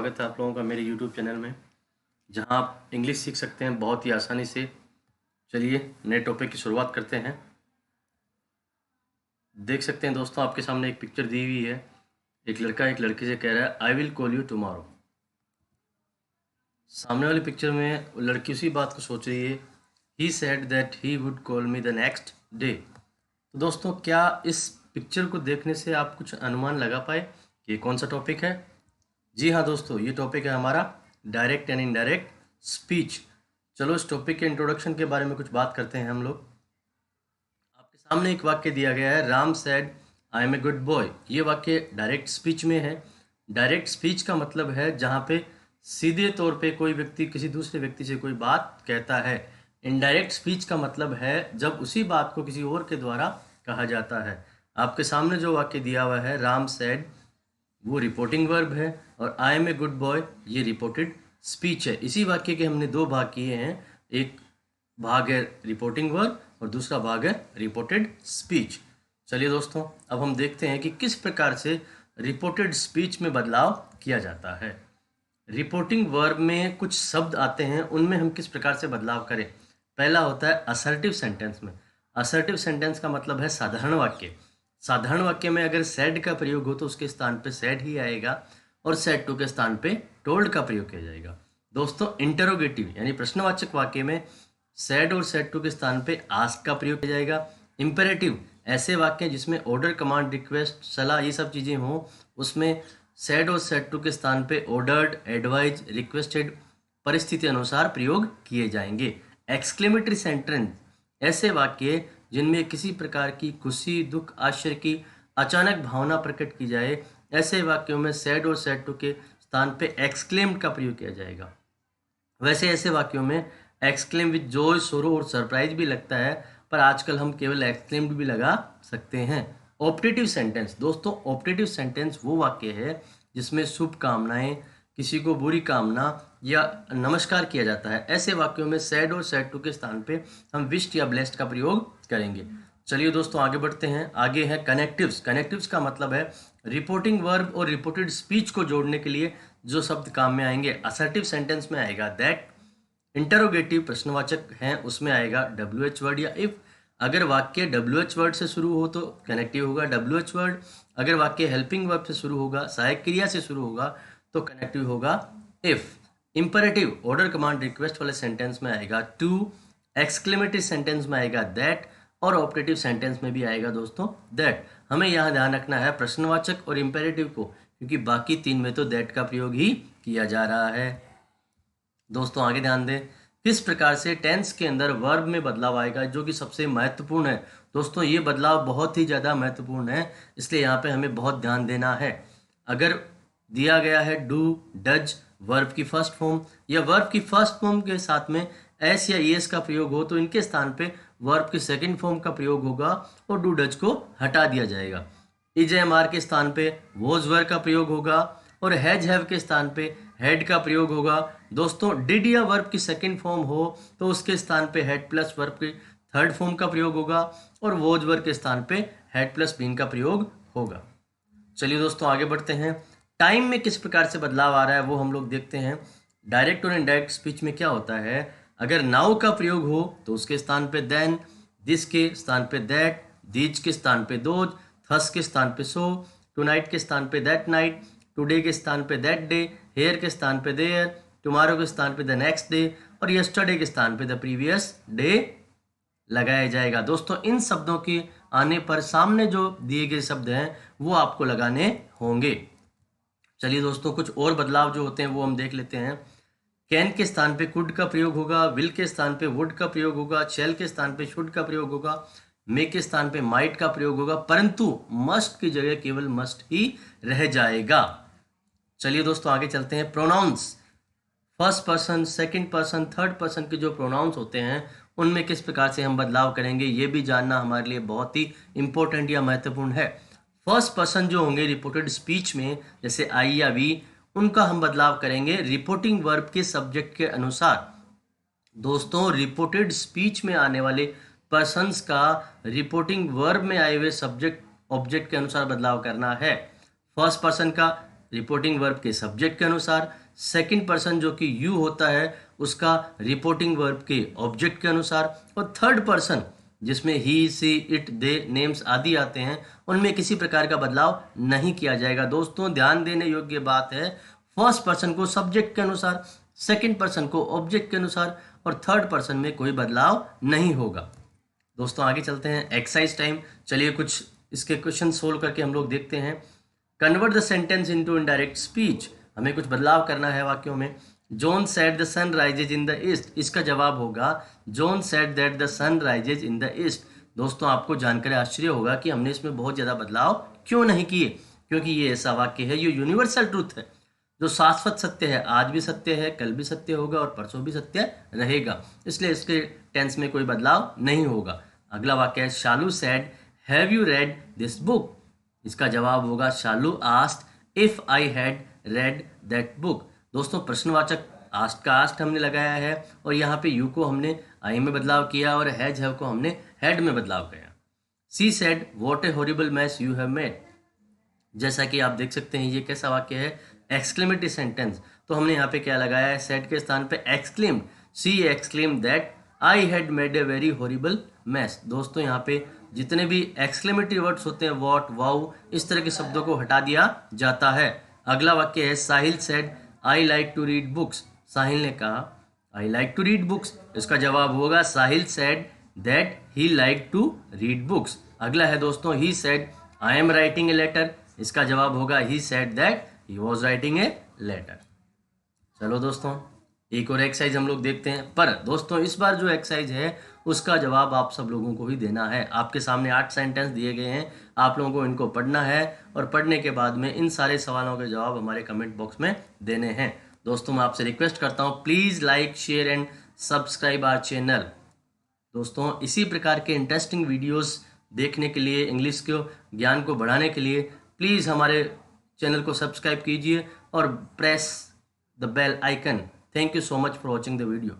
स्वागत है आप लोगों का मेरे यूट्यूब चैनल में, जहां आप इंग्लिश सीख सकते हैं बहुत ही आसानी से। चलिए नए टॉपिक की शुरुआत करते हैं। देख सकते हैं दोस्तों, आपके सामने एक पिक्चर दी हुई है। एक लड़का एक लड़की से कह रहा है I will call you tomorrow. सामने वाली पिक्चर में लड़की उसी बात को सोच रही है, ही said that he would call me the next day. तो दोस्तों, क्या इस पिक्चर को देखने से आप कुछ अनुमान लगा पाए कि ये कौन सा टॉपिक है? जी हाँ दोस्तों, ये टॉपिक है हमारा डायरेक्ट एंड इनडायरेक्ट स्पीच। चलो इस टॉपिक के इंट्रोडक्शन के बारे में कुछ बात करते हैं हम लोग। आपके सामने एक वाक्य दिया गया है, Ram said I am a good boy. ये वाक्य डायरेक्ट स्पीच में है। डायरेक्ट स्पीच का मतलब है जहाँ पे सीधे तौर पे कोई व्यक्ति किसी दूसरे व्यक्ति से कोई बात कहता है। इनडायरेक्ट स्पीच का मतलब है जब उसी बात को किसी और के द्वारा कहा जाता है। आपके सामने जो वाक्य दिया हुआ है, राम सेड, वो रिपोर्टिंग वर्ब है, और I am a good boy ये रिपोर्टेड स्पीच है। इसी वाक्य के हमने दो भाग किए हैं, एक भाग है रिपोर्टिंग वर्ब और दूसरा भाग है रिपोर्टेड स्पीच। चलिए दोस्तों, अब हम देखते हैं कि किस प्रकार से रिपोर्टेड स्पीच में बदलाव किया जाता है। रिपोर्टिंग वर्ब में कुछ शब्द आते हैं, उनमें हम किस प्रकार से बदलाव करें। पहला होता है असर्टिव सेंटेंस में। असर्टिव सेंटेंस का मतलब है साधारण वाक्य। साधारण वाक्य में अगर सैड का प्रयोग हो तो उसके स्थान पे सैड ही आएगा, और सैड टू के स्थान पे टोल्ड का प्रयोग किया जाएगा। दोस्तों, इंटरोगेटिव यानी प्रश्नवाचक वाक्य में सैड और सैड टू के स्थान पे आस्क का प्रयोग किया जाएगा। इंपेरेटिव ऐसे वाक्य जिसमें ऑर्डर, कमांड, रिक्वेस्ट, सलाह ये सब चीज़ें हों, उसमें सैड और सैड टू के स्थान पे ऑर्डर्ड, एडवाइज, रिक्वेस्टेड परिस्थिति अनुसार प्रयोग किए जाएंगे। एक्सक्लेमेटरी सेंटेंस ऐसे वाक्य जिनमें किसी प्रकार की खुशी, दुख, आश्चर्य की अचानक भावना प्रकट की जाए, ऐसे वाक्यों में सैड और सैड टू के स्थान पे एक्सक्लेम्ड का प्रयोग किया जाएगा। वैसे ऐसे वाक्यों में एक्सक्लेम विद जॉय, सोरो और सरप्राइज भी लगता है, पर आजकल हम केवल एक्सक्लेम्ड भी लगा सकते हैं। ऑप्टेटिव सेंटेंस, दोस्तों ऑप्टेटिव सेंटेंस वो वाक्य है जिसमें शुभकामनाएं, किसी को बुरी कामना या नमस्कार किया जाता है। ऐसे वाक्यों में सैड और सैड टू के स्थान पे हम विश्ड या ब्लेस्ड का प्रयोग करेंगे। चलिए दोस्तों आगे बढ़ते हैं। आगे है कनेक्टिव्स। कनेक्टिव्स का मतलब है रिपोर्टिंग वर्ब और रिपोर्टेड स्पीच को जोड़ने के लिए जो शब्द काम में आएंगे। असर्टिव सेंटेंस में आएगा दैट। इंटरोगेटिव प्रश्नवाचक हैं उसमें आएगा WH वर्ड या इफ। अगर वाक्य WH वर्ड से शुरू हो तो कनेक्टिव होगा WH वर्ड। अगर वाक्य हेल्पिंग वर्ब से शुरू होगा, सहायक क्रिया से शुरू होगा, तो कनेक्टिव होगा if. Imperative order, command, request वाले सेंटेंस में आएगा टू। एक्सक्लेमेटरी सेंटेंस में आएगा दैट, और ऑप्टेटिव सेंटेंस में भी आएगा दोस्तों दैट। हमें यहाँ ध्यान रखना है प्रश्नवाचक और इंपेरेटिव को, क्योंकि बाकी तीन में तो दैट का प्रयोग ही किया जा रहा है। दोस्तों आगे ध्यान दें, किस प्रकार से टेंस के अंदर वर्ब में बदलाव आएगा, जो कि सबसे महत्वपूर्ण है। दोस्तों ये बदलाव बहुत ही ज़्यादा महत्वपूर्ण है, इसलिए यहाँ पे हमें बहुत ध्यान देना है। अगर दिया गया है डू, डज वर्ब की फर्स्ट फॉर्म, या वर्ब की फर्स्ट फॉर्म के साथ में एस या ईएस का प्रयोग हो, तो इनके स्थान पे वर्ब की सेकंड फॉर्म का प्रयोग होगा और डू डज को हटा दिया जाएगा। इज एम आर के स्थान पे वॉज वर्ब का प्रयोग होगा, और हैज हैव के स्थान पे हैड का प्रयोग होगा। दोस्तों डिड या वर्ब की सेकंड फॉर्म हो तो उसके स्थान पे हैड प्लस वर्ब की थर्ड फॉर्म का प्रयोग होगा, और वॉज वर्ब के स्थान पे हैड प्लस बीन का प्रयोग होगा। चलिए दोस्तों आगे बढ़ते हैं। टाइम में किस प्रकार से बदलाव आ रहा है वो हम लोग देखते हैं। डायरेक्ट और इनडायरेक्ट स्पीच में क्या होता है, अगर नाउ का प्रयोग हो तो उसके स्थान पे देन, दिस के स्थान पे दैट, दीज के स्थान पे दोज, थस के स्थान पे सो, टुनाइट के स्थान पे दैट नाइट, टुडे के स्थान पे दैट डे, हेयर के स्थान पे देयर, टुमारो के स्थान पे द नेक्स्ट डे, और यस्टरडे के स्थान पे द प्रीवियस डे लगाया जाएगा। दोस्तों इन शब्दों के आने पर सामने जो दिए गए शब्द हैं वो आपको लगाने होंगे। चलिए दोस्तों, कुछ और बदलाव जो होते हैं वो हम देख लेते हैं। कैन के स्थान पे कुड का प्रयोग होगा, विल के स्थान पे वुड का प्रयोग होगा, शैल के स्थान पे शुड का प्रयोग होगा, मे के स्थान पे माइट का प्रयोग होगा, परंतु मस्ट की जगह केवल मस्ट ही रह जाएगा। चलिए दोस्तों आगे चलते हैं। Pronouns, first person, second person, third person के जो प्रोनाउंस होते हैं उनमें किस प्रकार से हम बदलाव करेंगे, ये भी जानना हमारे लिए बहुत ही इंपॉर्टेंट या महत्वपूर्ण है। फर्स्ट पर्सन जो होंगे रिपोर्टेड स्पीच में, जैसे आई या वी, उनका हम बदलाव करेंगे रिपोर्टिंग वर्ब के सब्जेक्ट के अनुसार। दोस्तों रिपोर्टेड स्पीच में आने वाले पर्सन्स का रिपोर्टिंग वर्ब में आए हुए सब्जेक्ट ऑब्जेक्ट के अनुसार बदलाव करना है। फर्स्ट पर्सन का रिपोर्टिंग वर्ब के सब्जेक्ट के अनुसार, सेकंड पर्सन जो कि यू होता है उसका रिपोर्टिंग वर्ब के ऑब्जेक्ट के अनुसार, और थर्ड पर्सन जिसमें ही, सी, इट, दे, नेम्स आदि आते हैं उनमें किसी प्रकार का बदलाव नहीं किया जाएगा। दोस्तों ध्यान देने योग्य बात है, फर्स्ट पर्सन को सब्जेक्ट के अनुसार, सेकंड पर्सन को ऑब्जेक्ट के अनुसार और थर्ड पर्सन में कोई बदलाव नहीं होगा। दोस्तों आगे चलते हैं, एक्सरसाइज टाइम। चलिए कुछ इसके क्वेश्चन सोल्व करके हम लोग देखते हैं। Convert the sentence into indirect speech, हमें कुछ बदलाव करना है वाक्यों में। John said the sun rises in the east, इसका जवाब होगा John said that the sun rises in the east. दोस्तों आपको जानकर आश्चर्य होगा कि हमने इसमें बहुत ज़्यादा बदलाव क्यों नहीं किए, क्योंकि ये ऐसा वाक्य है, ये यूनिवर्सल ट्रूथ है, जो शाश्वत सत्य है, आज भी सत्य है, कल भी सत्य होगा और परसों भी सत्य रहेगा, इसलिए इसके टेंस में कोई बदलाव नहीं होगा। अगला वाक्य है Shalu said have you read this book, इसका जवाब होगा Shalu asked if I had read that book. दोस्तों प्रश्नवाचक आस्क्ड का आस्क्ड हमने लगाया है और यहाँ पे यू को हमने आई में बदलाव किया और हैव को हमने हैड में बदलाव किया। She said what a horrible mess you have made, जैसा कि आप देख सकते हैं ये कैसा वाक्य है, एक्सक्लेमेटरी सेंटेंस, तो हमने यहाँ पे क्या लगाया है, सेड के स्थान पे exclaimed, she exclaimed that I had made a very horrible mess. दोस्तों यहाँ पे जितने भी एक्सक्लेमेटरी वर्ड्स होते हैं, व्हाट, वाउ, इस तरह के शब्दों को हटा दिया जाता है। अगला वाक्य है Sahil said I like to read books, Sahil ने कहा I like to read books, इसका जवाब होगा Sahil said that he like to read books. अगला है दोस्तों he said I am writing a letter, इसका जवाब होगा he said that he was writing a letter. चलो दोस्तों एक और एक्सरसाइज हम लोग देखते हैं, पर दोस्तों इस बार जो एक्सरसाइज है उसका जवाब आप सब लोगों को ही देना है। आपके सामने 8 सेंटेंस दिए गए हैं, आप लोगों को इनको पढ़ना है और पढ़ने के बाद में इन सारे सवालों के जवाब हमारे कमेंट बॉक्स में देने हैं। दोस्तों मैं आपसे रिक्वेस्ट करता हूँ please like, share and subscribe our channel. दोस्तों इसी प्रकार के इंटरेस्टिंग वीडियोस देखने के लिए, इंग्लिश को ज्ञान को बढ़ाने के लिए प्लीज़ हमारे चैनल को सब्सक्राइब कीजिए और press the bell icon. Thank you so much for watching the video.